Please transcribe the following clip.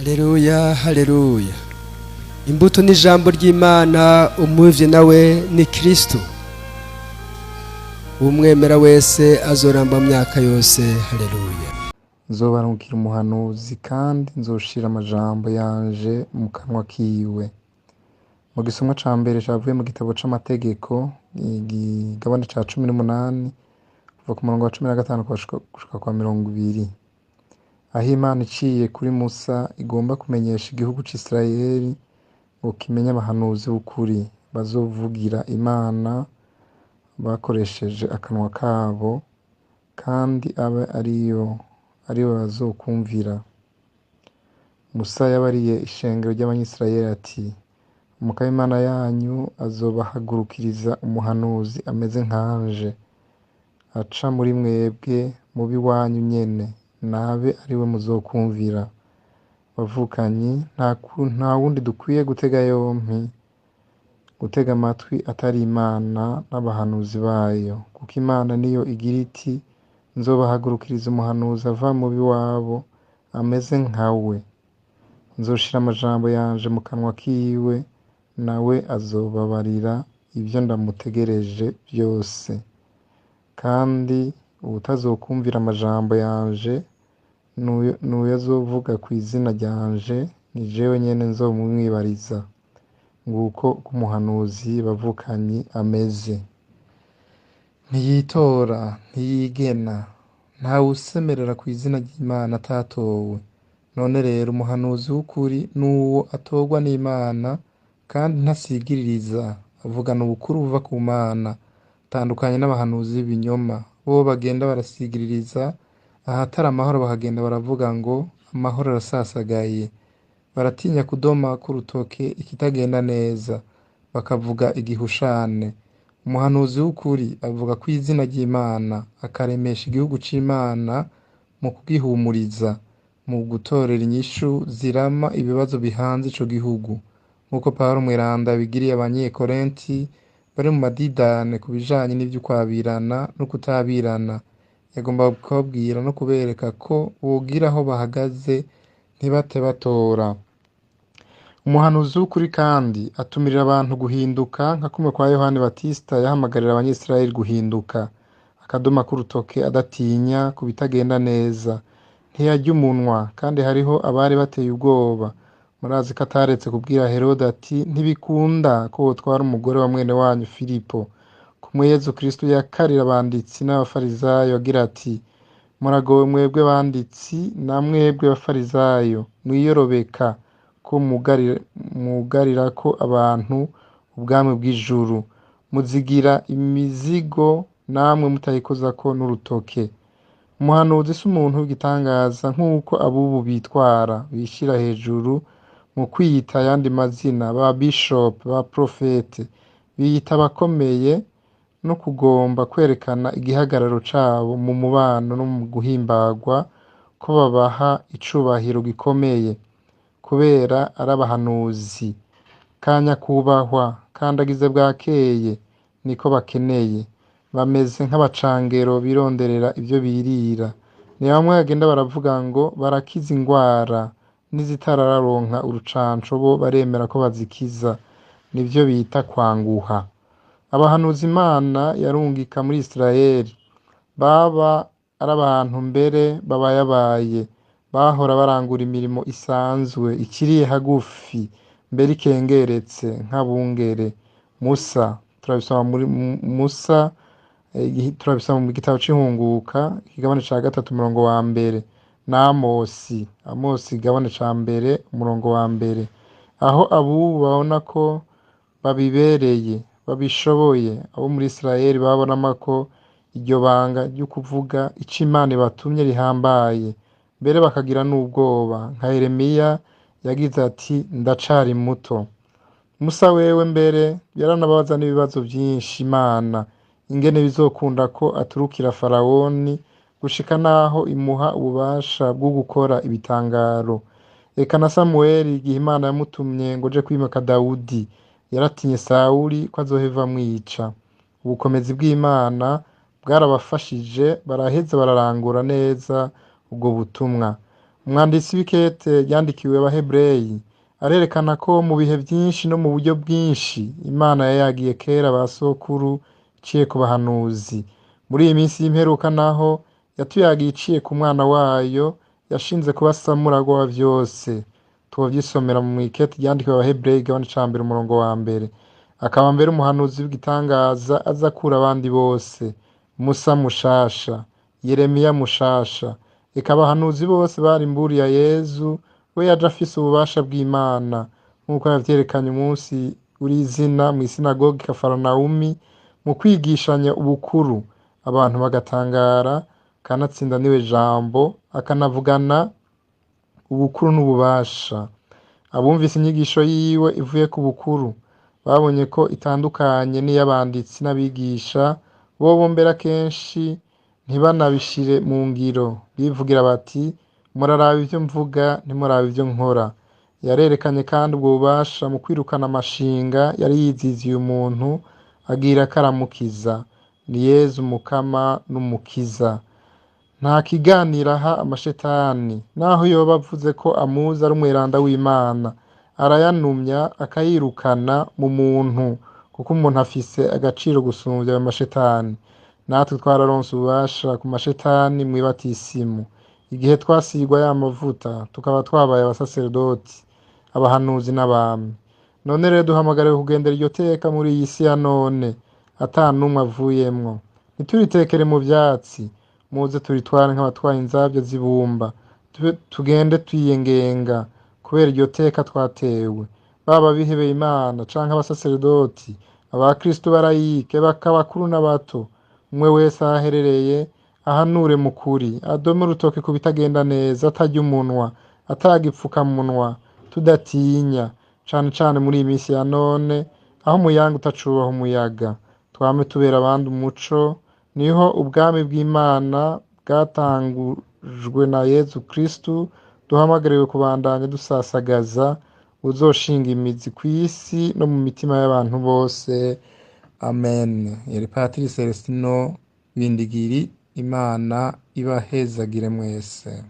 Haleluya, haleluya. Imbuto n'ijambo ry'Imana, umuvye nawe ni Kristo. Umwemera wese azoramba mu myaka yose. Haleluya. Nzobarungikira umuhanuzi kandi nzoshira amajambo yanje mu kanwa kiwe. Mu gisomwa ca mbere cavuye mu gitabo c'amategeko igigabane ca 18 kuva ku murongo wa 15 gushika kwa 20. Aho Imana iciye kuri Musa igomba kumenyesha igihugu c'Isirayeli ngo kimenye abahanuzi b'ukuri bazovugira Imana bakoresheje akanwa kabo kandi abe ariyo bazokumvira. Musa yabariye ishengero ry'Abanyisirayeli ati: Umukama Imana yanyu azobahagurukiriza umuhanuzi ameze nkanje, aca muri mwebwe mubi wanyu nyene, nabe ariwe muzokumvira. Bavukanyi, nta wundi dukwiye gutega amatwi atari Imana n'abahanuzi bayo, kuko Imana niyo igira iti: nzobahagurukiriza umuhanuzi ava mu biwabo ameze nkawe, nzoshira amajambo yanje mu kanwa kiwe, nawe azobabarira ibyo ndamutegereje byose. Kandi ubutazokumvira amajambo yanje n'uyo azovuga ku izina ryanje, ni jewe nyene nzomumwibariza. Nguko umuhanuzi bavukanyi ameze. Ntiyitora, ntiyigena, ntawusemerera ku izina ry'Imana atatowe. None rero umuhanuzi w'ukuri n'uwo atorwa n'Imana kandi ntasigiririza, avugana ubukuru buva ku Mana, atandukanye n'abahanuzi b'ibinyoma bo bagenda barasigiririza, ahatari amahoro bakagenda baravuga ngo amahoro arasasagaye. Baratinya kudoma ku rutoke ikitagenda neza, bakavuga igihushane. Umuhanuzi w'ukuri avuga ku izina ry'Imana, akaremesha igihugu c'Imana mu kugihumuriza, mu gutorera inyishu zirama ibibazo bihanze ico gihugu. Nk'uko Pawulo mweranda bigiriye Abanyekorenti bari mu madidane ku bijanye n'ivy'ukwabirana no kutabirana. Yagomba kubabwira no kubereka ko bogira aho bahagaze ntibate batora. Umuhanuzi w'ukuri kandi atumirira abantu guhinduka, nka kumwe kwa Yohani Batista yahamagarira Abanyisirayeli guhinduka, akadoma k'urutoke adatinya ku bitagenda neza. Ntiyarya umunwa, kandi hariho abari bateye ubwoba. Murazi ko ataretse kubwira Herode ati: ntibikunda ko wotwara umugore wa mwene wanyu Filipo. Kumwe Yezu Kristo yakarira abanditsi n'abafarizayo agira ati: muragowe mwebwe banditsi na mwebwe bafarizayo, mwiyorobeka ko mugarira ko abantu ubwami bw'ijuru, muzigira imizigo namwe mutayikozako n'urutoke. Umuhanuzi si umuntu w'igitangaza nk'uko abubu bitwara, bishira hejuru mu kwiyita ayandi mazina, ba bishop, ba profete, biyita abakomeye no kugomba kwerekana igihagararo cabo mu mubano no mu guhimbagwa ko babaha icubahiro gikomeye kubera ari abahanuzi. Kanyakubahwa kandagize bwakeye niko bakeneye, bameze nk'abacangero bironderera ivyo birira. Ni bamwe bagenda baravuga ngo barakiza ingwara n'izitararonka urucanco bo baremera ko bazikiza, nivyo bita kwanguha. Abahanuzi Imana yarungika muri Isirayeli baba ari abantu mbere babayabaye, bahora barangura imirimo isanzwe ikiriye hagufi, mbere ikengeretse nk'abungere. Musa turabisoma mu gitabo c'Ihunguka ikigabane ca 3 umurongo wa mbere, na Amosi igabane ca mbere umurongo wa mbere. Aho abubu babona ko babibereye, babishoboye, abo muri Isirayeli babonamo ko iryo banga ryo kuvuga ico Imana ibatumye rihambaye, mbere bakagira n'ubwoba. Nka Yeremiya yagize ati: ndacari muto. Musa wewe mbere yaranababaza n'ibibazo vyinshi Imana, ingene bizokunda ko aturukira Farawoni gushika naho imuha ububasha bwo gukora ibitangaro. Eka na Samueli igihe Imana yamutumye ngo je kwimika Dawudi, yaratinye Sawuli ko azoheva amwica. Ubukomezi bw'Imana bwarabafashije, baraheza bararangura neza ubwo butumwa. umwanditsi w'ikete ryandikiwe Abahebreyi arerekana ko mu bihe byinshi no mu buryo bwinshi Imana yayagiye kera ba sokuru iciye ku bahanuzi. Muri iyi minsi y'imperuka naho yatuyagiye iciye ku mwana wayo yashinze kuba samuragwa wa vyose. Tuvyisomera mu ikete ryandikiwe Abahebreyi igabane ca mbere umurongo wa mbere. Akaba mbere umuhanuzi w'igitangaza aza kura abandi bose. Musa mushasha, Yeremiya mushasha, eka abahanuzi bose bari imburi ya Yezu, we yaje afise ububasha bw'Imana nk'uko yavyerekanye umunsi urizina mw'isinagogi Kafaranawumi mu kwigishanya ubukuru, abantu bagatangara, kanatsinda niwe jambo akanavugana ubukuru n'ububasha. Abumvise inyigisho yiwe ivuye ku bukuru babonye ko itandukanye n'iy'abanditsi n'abigisha, bobo mbera kenshi ntibanabishire mu ngiro, bivugira bati muraraba ivyo mvuga ntimuraba ivyo nkora. Yarerekanye kandi ubwo bubasha mu kwirukana amashinga yari yiziziye umuntu agira karamukiza. Ni Yezu Mukama n'Umukiza. Nta kiganira aha amashetani, naho yoba avuze ko amuzi ari umweranda w'Imana, arayanumya akayirukana mu muntu, kuko umuntu afise agaciro gusumvya ayo mashetani. Natwe twararonse ububasha ku mashetani mw'ibatisimu, igihe twasigwa ya mavuta tukaba twabaye abasaserdoti, abahanuzi n'abami. None rero duhamagariwe kugendera iryo teka muri iyi si ya none, ata numwe avuyemwo. Ntituritekere mu vyatsi, muze turitware nk'abatwaye inzabya z'ibumba, tugende twiyengenga kubera iryo teka twatewe. Baba bihebeye Imana canke abasaserdoti, abakristo barayike, bakabakuru n'abato, umwe wese ahaherereye ahanure mu kuri, adome urutoke ku bitagenda neza, atarya umunwa, atagipfukamunwa, tudatinya, cane cane muri iyi minsi ya none aho umuyanga utacubaha umuyaga. Twame tubera abandi umuco, niho ubwami bw'Imana bwatangujwe na Yezu Kristu duhamagariwe kubandanya dusasagaza, buzoshinga imizi kw'isi no mu mitima y'abantu bose. Amen. Yari Patiri Celestino Bindigiri. Imana ibahezagire mwese.